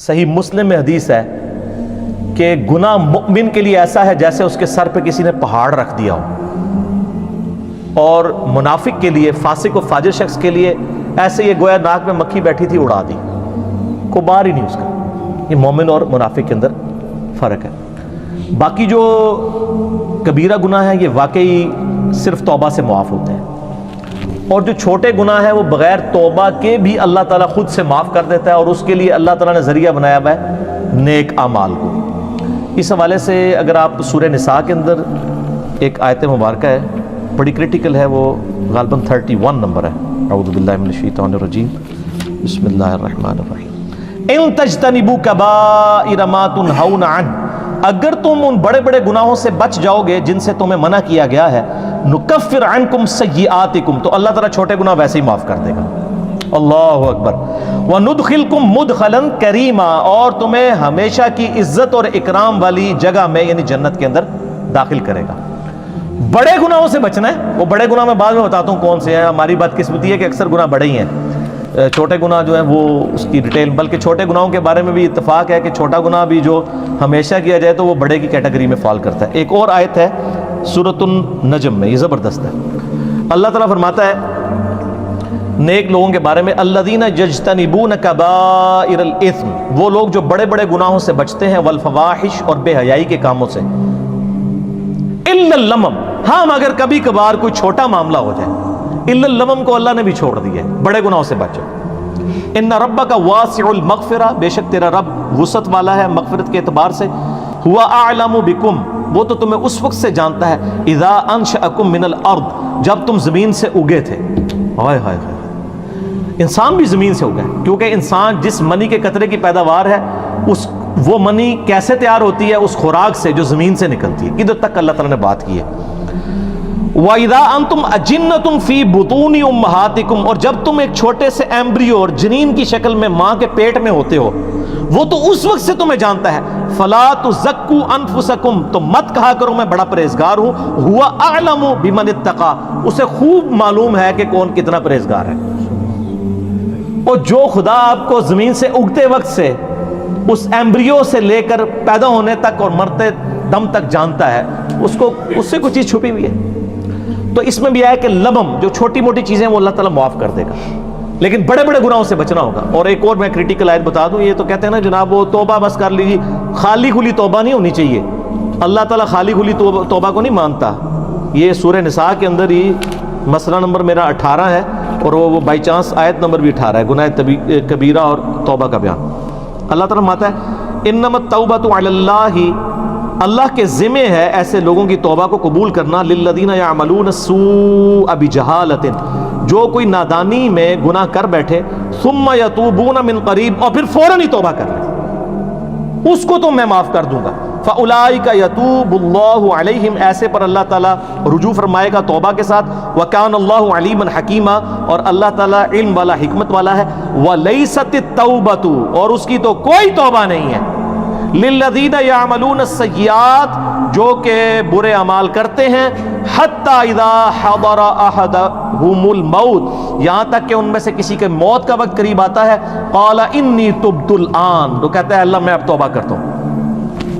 صحیح مسلم میں حدیث ہے کہ گناہ مؤمن کے لیے ایسا ہے جیسے اس کے سر پہ کسی نے پہاڑ رکھ دیا ہو، اور منافق کے لیے، فاسق و فاجر شخص کے لیے ایسے یہ گویا ناک میں مکھی بیٹھی تھی اڑا دی، کوئی بار ہی نہیں اس کا۔ یہ مومن اور منافق کے اندر فرق ہے۔ باقی جو کبیرہ گناہ ہیں یہ واقعی صرف توبہ سے معاف ہوتے ہیں، اور جو چھوٹے گناہ ہیں وہ بغیر توبہ کے بھی اللہ تعالیٰ خود سے معاف کر دیتا ہے، اور اس کے لیے اللہ تعالیٰ نے ذریعہ بنایا ہوا ہے نیک اعمال کو۔ اس حوالے سے اگر آپ سورہ نساء کے اندر ایک آیت مبارکہ ہے، بڑی کریٹیکل ہے، وہ غالباً 31 نمبر ہے۔ اعوذ باللہ من الشیطان الرجیم، بسم اللہ الرحمن الرحیم۔ ان تجتنبوا کبائر ما تنہون عنہ، اگر تم ان بڑے بڑے گناہوں سے بچ جاؤ گے جن سے تمہیں منع کیا گیا ہے، نکفر عنکم سیئاتکم، تو اللہ تعالیٰ چھوٹے گناہ ویسے ہی معاف کر دے گا۔ اللہ اکبر۔ وندخلکم مدخلا کریما، اور تمہیں ہمیشہ کی عزت اور اکرام والی جگہ میں یعنی جنت کے اندر داخل کرے گا۔ بڑے گناہوں سے بچنا ہے، وہ بڑے گناہ میں بعد میں بتاتا ہوں کون سے ہیں۔ ہماری بدقسمتی ہے کہ اکثر گناہ بڑے ہی ہیں، چھوٹے گناہ جو ہیں وہ اس کی ڈیٹیل، بلکہ چھوٹے گناہوں کے بارے میں بھی اتفاق ہے کہ چھوٹا گناہ بھی جو ہمیشہ کیا جائے تو وہ بڑے کی کیٹیگری میں فال کرتا ہے۔ ایک اور آیت ہے سورۃ النجم میں، یہ زبردست ہے۔ اللہ تعالیٰ فرماتا ہے نیک لوگوں کے بارے میں، الذین یجتنبون کبائر الاثم، وہ لوگ جو بڑے بڑے گناہوں سے بچتے ہیں، والفواحش، اور بے حیائی کے کاموں سے، الا اللمم، ہاں مگر کبھی کبھار کوئی چھوٹا معاملہ ہو جائے، الا اللمم کو اللہ نے بھی چھوڑ دیا ہے، بڑے گناہوں سے بچو۔ ان ربک واسع المغفرہ، بے شک تیرا رب وسعت والا ہے مغفرت کے اعتبار سے، ہوا اعلم بکم، وہ تو تمہیں اس وقت سے جانتا ہے، اذا انشأکم من الارض، جب تم زمین سے اگے تھے۔ ہائے ہائے ہائے، انسان بھی زمین سے اگا ہے، کیونکہ انسان جس منی کے قطرے کی پیداوار ہے، وہ منی کیسے تیار ہوتی ہے؟ اس خوراک سے جو زمین سے نکلتی ہے۔ ادھر تک اللہ تعالیٰ نے بات کی ہے۔ وَإِذَا أَنْتُمْ أَجِنَّةٌ فِي بُطُونِ أُمَّهَاتِكُمْ، اور جب تم ایک چھوٹے سے ایمبریو اور جنین کی شکل میں ماں کے پیٹ میں ہوتے ہو، وہ تو اس وقت سے تمہیں جانتا ہے۔ فَلَا تُزَكُّوا أَنفُسَكُمْ، تو مت کہا کرو میں بڑا پرہیزگار ہوں، هُوَ أَعْلَمُ بِمَنِ اتَّقَىٰ، اسے خوب معلوم ہے کہ کون کتنا پرہیزگار ہے۔ اور جو خدا آپ کو زمین سے اگتے وقت سے، اس ایمبریو سے لے کر پیدا ہونے تک اور مرتے دم تک جانتا ہے، اس سے کوئی چیز چھپی ہوئی ہے؟ تو اس میں بھی آیا کہ لمم، جو چھوٹی موٹی چیزیں وہ اللہ تعالیٰ معاف کر دے گا، لیکن بڑے بڑے گناہوں سے بچنا ہوگا۔ اور ایک اور میں کریٹیکل آیت بتا دوں، یہ تو کہتے ہیں نا جناب وہ توبہ بس کر لیجیے، خالی کھلی توبہ نہیں ہونی چاہیے، اللہ تعالیٰ خالی کھلی توبہ کو نہیں مانتا۔ یہ سورہ نساء کے اندر ہی مسئلہ نمبر میرا 18 ہے، اور وہ بائی چانس آیت نمبر بھی 18 ہے، گناہ کبیرہ اور توبہ کا بیان۔ اللہ تعالیٰ فرماتا ہے انما التوبۃ علی اللہ، اللہ کے ذمہ ہے ایسے لوگوں کی توبہ کو قبول کرنا، للذین یعملون السوء بجہالۃ، جو کوئی نادانی میں گناہ کر بیٹھے، ثم یتوبون من قریب، اور پھر فوراً ہی توبہ کر لیں، اس کو تو میں معاف کر دوں گا۔ فاولئک یتوب اللہ علیہم، ایسے پر اللہ تعالیٰ رجوع فرمائے گا توبہ کے ساتھ۔ وکان اللہ علیما حکیما، اور اللہ تعالیٰ علم والا حکمت والا ہے۔ ولیست التوبۃ، اور اس کی تو کوئی توبہ نہیں ہے، للذین یعملون السیئات، جو کہ برے اعمال کرتے ہیں، حتی اذا حضر احدهم الموت، یہاں تک کہ ان میں سے کسی کے موت کا وقت قریب آتا ہے، قال انی تبت الآن، تو کہتا ہے اللہ میں اب توبہ کرتا ہوں۔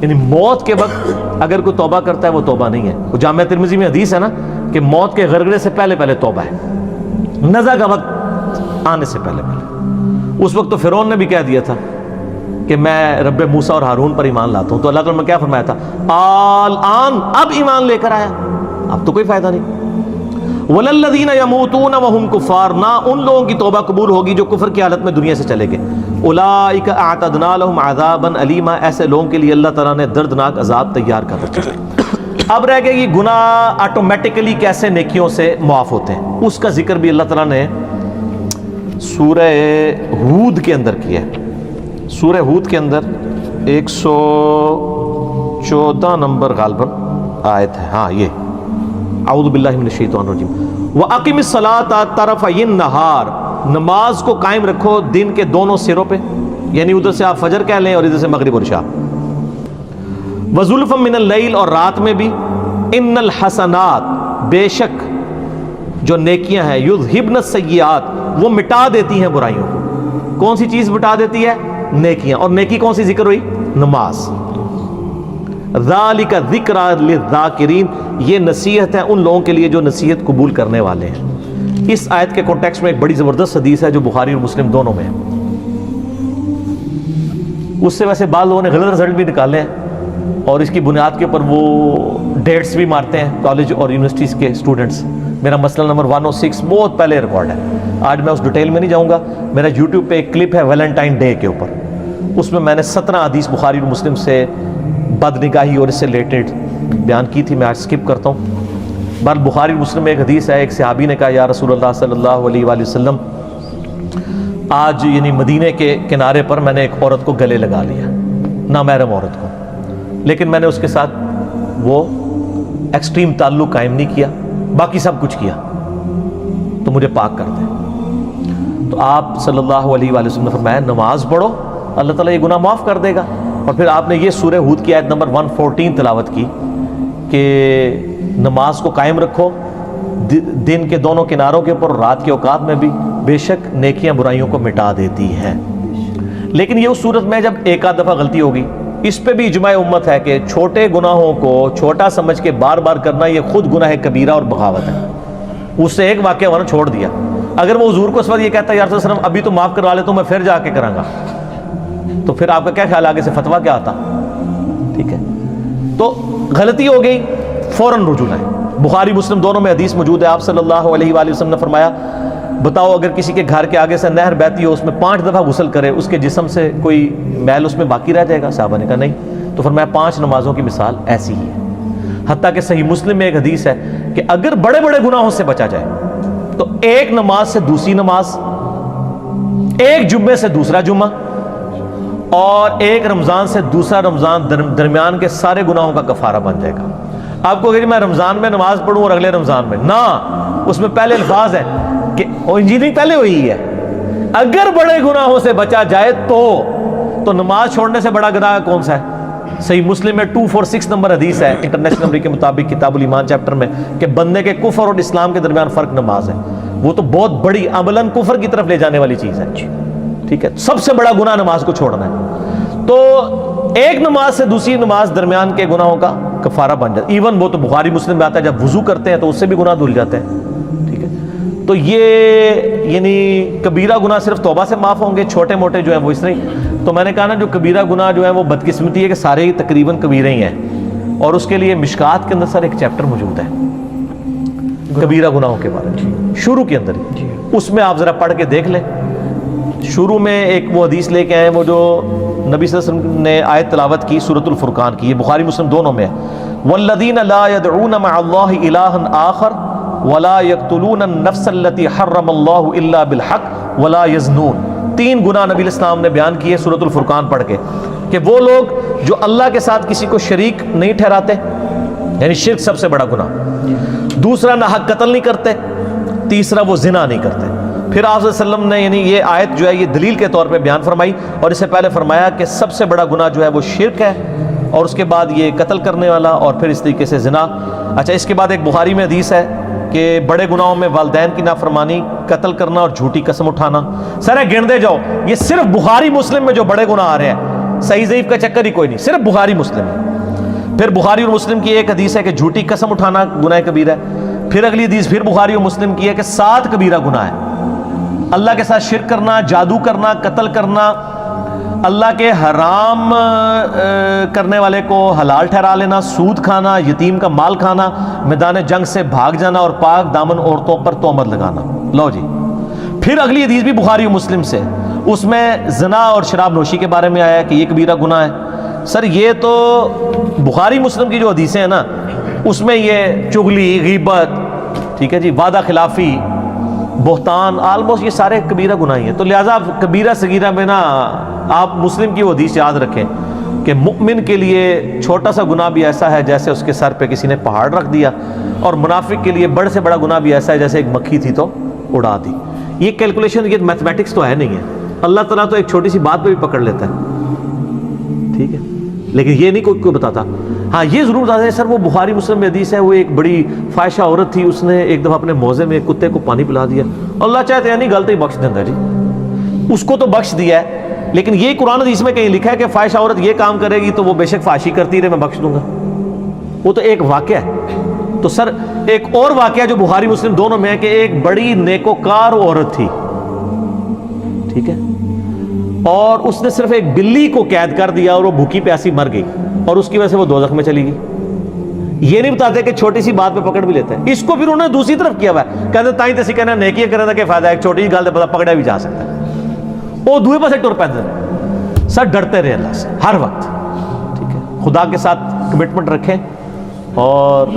یعنی موت کے وقت اگر کوئی توبہ کرتا ہے وہ توبہ نہیں ہے۔ وہ جامعہ ترمذی میں حدیث ہے نا کہ موت کے غرغرے سے پہلے پہلے توبہ ہے، نزع کا وقت آنے سے پہلے پہلے۔ اس وقت تو فرعون نے بھی کہہ دیا تھا کہ میں رب موسیٰ اور ہارون پر ایمان لاتا ہوں، تو اللہ تعالیٰ نے کیا فرمایا تھا؟ الآن، اب ایمان لے کر آیا، اب تو کوئی فائدہ نہیں۔ وَلَلَّذِينَ يَمُوتُونَ وَهُمْ كُفَّارٌ، نہ ان لوگوں کی توبہ قبول ہوگی جو کفر کی حالت میں دنیا سے چلے گئے۔ اولئک اعتدنا لهم عذابا الیما، ایسے لوگوں کے لیے اللہ تعالیٰ نے دردناک عذاب تیار کر رکھا ہے۔ اب رہ گئے یہ گناہ آٹومیٹکلی کیسے نیکیوں سے معاف ہوتے ہیں، اس کا ذکر بھی اللہ تعالیٰ نے سورہ ہود کے اندر کیا ہے۔ سورہ ہود کے اندر 114 نمبر غالباً آیت ہے، ہاں یہ، اعوذ باللہ من الشیطان الرجیم۔ وَأَقِمِ الصَّلَاةَ طَرَفَيِ النَّهَارِ، نماز کو قائم رکھو دن کے دونوں سروں پہ، یعنی ادھر سے آپ فجر کہہ لیں اور ادھر سے مغرب اور عشاء۔ وَزُلْفًا مِنَ اللَّيْلِ، اور رات میں بھی۔ إِنَّ الْحَسَنَاتِ، بے شک جو نیکیاں ہیں، یُذْهِبْنَ السَّیِّئَاتِ، وہ مٹا دیتی ہیں برائیوں کو۔ کون سی چیز مٹا دیتی ہے؟ نیکیاں. اور نیکی کون سی ذکر ہوئی؟ نماز. ذالک ذکری للذاکرین، یہ نصیحت ہے ان لوگوں کے لیے جو نصیحت قبول کرنے والے ہیں. اس آیت کے کانٹیکسٹ میں ایک بڑی زبردست حدیث ہے جو بخاری اور مسلم دونوں میں ہے. اس سے ویسے بعض لوگوں نے غلط رزلٹ بھی نکالے ہیں اور اس کی بنیاد کے اوپر وہ ڈیٹس بھی مارتے ہیں کالج اور یونیورسٹیز کے اسٹوڈنٹس. میرا مسئلہ نمبر 106 بہت پہلے ریکارڈ ہے. آج میں اس ڈیٹیل میں نہیں جاؤں گا. میرا یوٹیوب پہ ایک کلپ ہے ویلنٹائن ڈے کے اوپر. اس میں میں نے 17 حدیث بخاری اور مسلم سے بد نگاہی اور اس سے ریلیٹڈ بیان کی تھی. میں آج سکپ کرتا ہوں. بہر بخاری مسلم میں ایک حدیث ہے. ایک صحابی نے کہا یا رسول اللہ صلی اللہ علیہ وآلہ وسلم، آج یعنی مدینے کے کنارے پر میں نے ایک عورت کو گلے لگا لیا، نامحرم عورت کو، لیکن میں نے اس کے ساتھ وہ ایکسٹریم تعلق قائم نہیں کیا، باقی سب کچھ کیا، تو مجھے پاک کر دیں. تو آپ صلی اللہ علیہ وآلہ وسلم نے فرمایا نماز پڑھو، اللہ تعالیٰ یہ گناہ معاف کر دے گا. اور پھر آپ نے یہ سورہ ہود کی آیت نمبر 114 تلاوت کی کہ نماز کو قائم رکھو دن کے دونوں کناروں کے اوپر، رات کے اوقات میں بھی، بے شک نیکیاں برائیوں کو مٹا دیتی ہیں. لیکن یہ اس صورت میں جب ایک آدھ دفعہ غلطی ہوگی. اس پہ بھی اجماع امت ہے کہ چھوٹے گناہوں کو چھوٹا سمجھ کے بار بار کرنا یہ خود گناہ کبیرہ اور بغاوت ہے. اس سے ایک واقعہ ورنہ چھوڑ دیا. اگر وہ حضور کو اس وقت یہ کہتا ہے یا رسول اللہ علیہ وسلم ابھی تو معاف کروا لیتا ہوں، میں پھر جا کے کراں گا، تو پھر آپ کا کیا خیال، آگے سے فتویٰ کیا آتا؟ ٹھیک ہے. تو غلطی ہو گئی، فوراً رجوع ہے. بخاری مسلم دونوں میں حدیث موجود ہے. آپ صلی اللہ علیہ وآلہ وسلم نے فرمایا بتاؤ اگر کسی کے گھر کے آگے سے نہر بہتی ہو، اس میں 5 دفعہ غسل کرے، اس کے جسم سے کوئی میل اس میں باقی رہ جائے گا؟ صحابہ نے کہا نہیں. تو فرمایا 5 نمازوں کی مثال ایسی ہی ہے. حتیٰ کہ صحیح مسلم میں ایک حدیث ہے کہ اگر بڑے بڑے گناہوں سے بچا جائے تو ایک نماز سے دوسری نماز، ایک جمعے سے دوسرا جمعہ، اور ایک رمضان سے دوسرا رمضان درمیان کے سارے گناہوں کا کفارہ بن جائے گا. آپ کو کہ میں رمضان میں نماز پڑھوں اور اگلے رمضان میں نہ، اس میں پہلے الفاظ ہے کہ انجینئرنگ پہلے ہوئی ہے. اگر بڑے گناہوں سے بچا جائے تو نماز چھوڑنے سے بڑا گناہ کون سا ہے؟ صحیح مسلم میں 246 نمبر حدیث ہے انٹرنیشنل نمبر کے مطابق کتاب الایمان چیپٹر میں کہ بندے کے کفر اور اسلام کے درمیان فرق نماز ہے. وہ تو بہت بڑی عملاً کفر کی طرف لے جانے والی چیز ہے. ٹھیک ہے، سب سے بڑا گناہ نماز کو چھوڑنا ہے. تو ایک نماز سے دوسری نماز درمیان کے گناہوں کا کفارہ بن جاتا ہے. ایون وہ تو بخاری مسلم میں آتا ہے جب وضو کرتے ہیں تو اس سے بھی گناہ دھل جاتے ہیں. ٹھیک ہے، تو یہ یعنی کبیرہ گناہ صرف توبہ سے معاف ہوں گے، چھوٹے موٹے جو ہیں وہ اس طرح. تو میں نے کہا نا جو کبیرہ گناہ جو ہیں وہ بدقسمتی ہے کہ سارے ہی تقریباً کبیرہ ہی ہیں، اور اس کے لیے مشکات کے اندر سر ایک چیپٹر موجود ہے کبیرہ گناہوں کے بارے میں، شروع کے اندر ہی. اس میں آپ ذرا پڑھ کے دیکھ لیں. شروع میں ایک وہ حدیث لے کے آئے وہ جو نبی صلی اللہ علیہ وسلم نے آیت تلاوت کی سورۃ الفرقان کی. یہ بخاری مسلم دونوں میں ہے. والذین لا يدعون مع اللہ الہا آخر ولا يقتلون النفس التي حرم اللہ الا بالحق ولا يزنون. 3 گناہ نبی الاسلام نے بیان کیے سورۃ الفرقان پڑھ کے کہ وہ لوگ جو اللہ کے ساتھ کسی کو شریک نہیں ٹھہراتے، یعنی شرک سب سے بڑا گناہ. دوسرا ناحق قتل نہیں کرتے. تیسرا وہ زنا نہیں کرتے. پھر آپ صلی اللہ علیہ وسلم نے یعنی یہ آیت جو ہے یہ دلیل کے طور پہ بیان فرمائی، اور اس سے پہلے فرمایا کہ سب سے بڑا گناہ جو ہے وہ شرک ہے، اور اس کے بعد یہ قتل کرنے والا، اور پھر اس طریقے سے زنا. اچھا، اس کے بعد ایک بخاری میں حدیث ہے کہ بڑے گناہوں میں والدین کی نافرمانی، قتل کرنا اور جھوٹی قسم اٹھانا. سر گنتے جاؤ، یہ صرف بخاری مسلم میں جو بڑے گناہ آ رہے ہیں، صحیح ضعیف کا چکر ہی کوئی نہیں، صرف بخاری مسلم ہے. پھر بخاری اور مسلم کی ایک حدیث ہے کہ جھوٹی قسم اٹھانا گناہ کبیرہ ہے. پھر اگلی حدیث پھر بخاری اور مسلم کی ہے کہ 7 کبیرہ گناہ ہے. اللہ کے ساتھ شرک کرنا، جادو کرنا، قتل کرنا، اللہ کے حرام کرنے والے کو حلال ٹھہرا لینا، سود کھانا، یتیم کا مال کھانا، میدان جنگ سے بھاگ جانا، اور پاک دامن عورتوں پر تہمت لگانا. لو جی، پھر اگلی حدیث بھی بخاری و مسلم سے، اس میں زنا اور شراب نوشی کے بارے میں آیا کہ یہ کبیرہ گناہ ہے. سر یہ تو بخاری مسلم کی جو حدیثیں ہیں نا، اس میں یہ چغلی، غیبت، ٹھیک ہے جی، وعدہ خلافی، بہتان، آلموسٹ یہ سارے کبیرہ گناہ ہیں. تو لہٰذا کبیرہ صغیرہ میں نا آپ مسلم کی وہ حدیث یاد رکھیں کہ مؤمن کے لیے چھوٹا سا گناہ بھی ایسا ہے جیسے اس کے سر پہ کسی نے پہاڑ رکھ دیا، اور منافق کے لیے بڑے سے بڑا گناہ بھی ایسا ہے جیسے ایک مکھی تھی تو اڑا دی. یہ کیلکولیشن، یہ میتھمیٹکس تو ہے نہیں ہے. اللہ تعالیٰ تو ایک چھوٹی سی بات پہ بھی پکڑ لیتا ہے. ٹھیک ہے، لیکن یہ نہیں کوئی بتاتا. ہاں یہ ضرور بتاتے ہیں سر وہ بخاری مسلم میں حدیث ہے، وہ ایک بڑی فاحشہ عورت تھی، اس نے ایک دفعہ اپنے موزے میں ایک کتے کو پانی پلا دیا. اللہ چاہتے ہیں نہیں غلطی بخش دیتا جی. اس کو تو بخش دیا ہے، لیکن یہ قرآن حدیث میں کہیں لکھا ہے کہ فاحشہ عورت یہ کام کرے گی تو وہ بے شک فحاشی کرتی رہے، میں بخش دوں گا؟ وہ تو ایک واقعہ ہے۔ تو سر ایک اور واقعہ جو بخاری مسلم دونوں میں ہے کہ ایک بڑی نیکوکار عورت تھی، ٹھیک ہے، اور اس نے صرف ایک بلی کو قید کر دیا اور وہ بھوکی پیاسی مر گئی، اور اس کی وجہ سے وہ دوزخ میں چلی گئی۔ یہ نہیں بتاتے کہ چھوٹی سی بات پہ پکڑ بھی لیتے ہیں، اس کو پھر انہوں نے دوسری طرف کیا ہوا ہے، کہتے تائیں تسی کہنا نیکی کرنے دا کہ فائدہ ہے، ایک چھوٹی سی گل تے پتہ پکڑا بھی جا سکتا ہے، وہ دوسرے پاسے ٹر پیندے ہیں۔ سر ڈرتے رہے اللہ سے ہر وقت، ٹھیک ہے، خدا کے ساتھ کمٹمنٹ رکھیں اور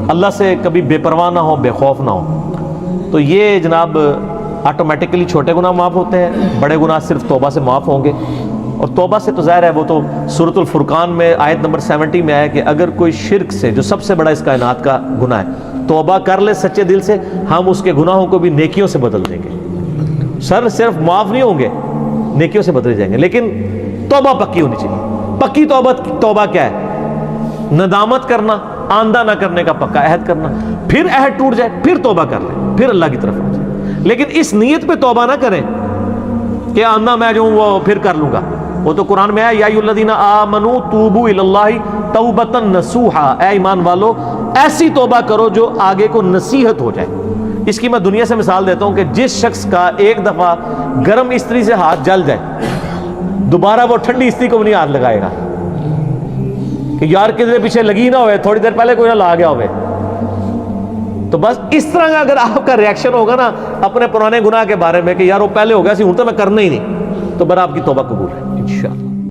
اللہ سے کبھی بے پرواہ نہ ہو، بے خوف نہ ہو، تو یہ جناب آٹومیٹکلی چھوٹے گناہ معاف ہوتے ہیں، بڑے گناہ صرف توبہ سے معاف ہوں گے۔ اور توبہ سے تو ظاہر ہے وہ تو سورۃ الفرقان میں آیت نمبر 70 میں آیا کہ اگر کوئی شرک سے، جو سب سے بڑا اس کائنات کا گناہ ہے، توبہ کر لے سچے دل سے، ہم اس کے گناہوں کو بھی نیکیوں سے بدل دیں گے۔ سر صرف معاف نہیں ہوں گے، نیکیوں سے بدلے جائیں گے، لیکن توبہ پکی ہونی چاہیے۔ پکی توبہ کیا ہے؟ ندامت کرنا، آندہ نہ کرنے کا پکا عہد کرنا، پھر عہد ٹوٹ جائے پھر توبہ کر لیں، پھر اللہ کی طرف آ جائے، لیکن اس نیت پہ توبہ نہ کریں کہ آندہ میں جو ہوں وہ پھر کر لوں گا۔ وہ تو قرآن میں ہے یا ایھا الذین آمنوا توبوا الی اللہ توبۃ نصوحا، اے ایمان والو ایسی توبہ کرو جو آگے کو نصیحت ہو جائے۔ اس کی میں دنیا سے مثال دیتا ہوں کہ جس شخص کا ایک دفعہ گرم استری سے ہاتھ جل جائے، دوبارہ وہ ٹھنڈی استری کو بھی نہیں ہاتھ لگائے گا کہ یار کدھر پیچھے لگی نہ ہوئے، تھوڑی دیر پہلے کوئی نہ لا گیا ہوئے۔ تو بس اس طرح کا اگر آپ کا ریاکشن ہوگا نا اپنے پرانے گناہ کے بارے میں کہ یار وہ پہلے ہو گیا سی ہوں تو میں کرنا ہی نہیں، تو بر آپ کی توبہ قبول ہے انشاءاللہ۔